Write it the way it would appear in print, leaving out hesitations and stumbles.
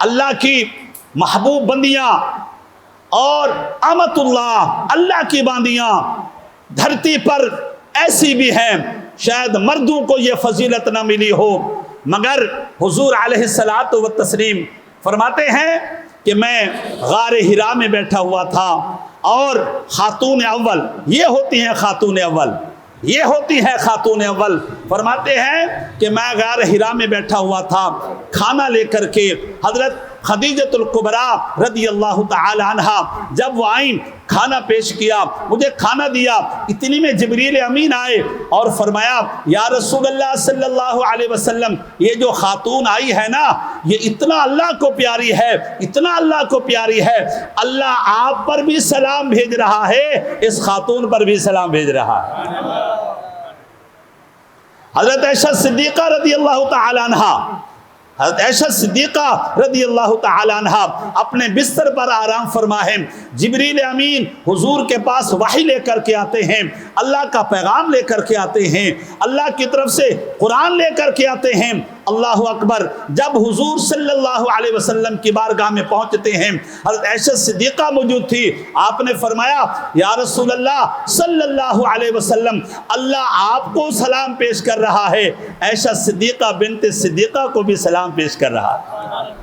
اللہ کی محبوب بندیاں اور امت اللہ، اللہ کی باندیاں دھرتی پر ایسی بھی ہیں شاید مردوں کو یہ فضیلت نہ ملی ہو، مگر حضور علیہ الصلاۃ والتسلیم فرماتے ہیں کہ میں غار حرا میں بیٹھا ہوا تھا اور خاتون اول، یہ ہوتی ہیں خاتون اول، یہ ہوتی ہے خاتون اول، فرماتے ہیں کہ میں غار حرا میں بیٹھا ہوا تھا، کھانا لے کر کے حضرت خدیجۃ الکبریٰ رضی اللہ تعالی عنہ جب وہ آئیں، کھانا پیش کیا، مجھے کھانا دیا، اتنی میں جبریل امین آئے اور فرمایا یا رسول اللہ صلی اللہ علیہ وسلم، یہ جو خاتون آئی ہے نا، یہ اتنا اللہ کو پیاری ہے، اتنا اللہ کو پیاری ہے، اللہ آپ پر بھی سلام بھیج رہا ہے، اس خاتون پر بھی سلام بھیج رہا ہے۔ حضرت عائشہ صدیقہ رضی اللہ تعالی عنہ، حضرت عائشہ صدیقہ رضی اللہ تعالی عنہ اپنے بستر پر آرام فرما ہے، جبریل امین حضور کے پاس وحی لے کر کے آتے ہیں، اللہ کا پیغام لے کر کے آتے ہیں، اللہ کی طرف سے قرآن لے کر کے آتے ہیں۔ اللہ اکبر، جب حضور صلی اللہ علیہ وسلم کی بارگاہ میں پہنچتے ہیں، حضرت عائشہ صدیقہ موجود تھی، آپ نے فرمایا یا رسول اللہ صلی اللہ علیہ وسلم، اللہ آپ کو سلام پیش کر رہا ہے، عائشہ صدیقہ بنت صدیقہ کو بھی سلام پیش کر رہا ہے۔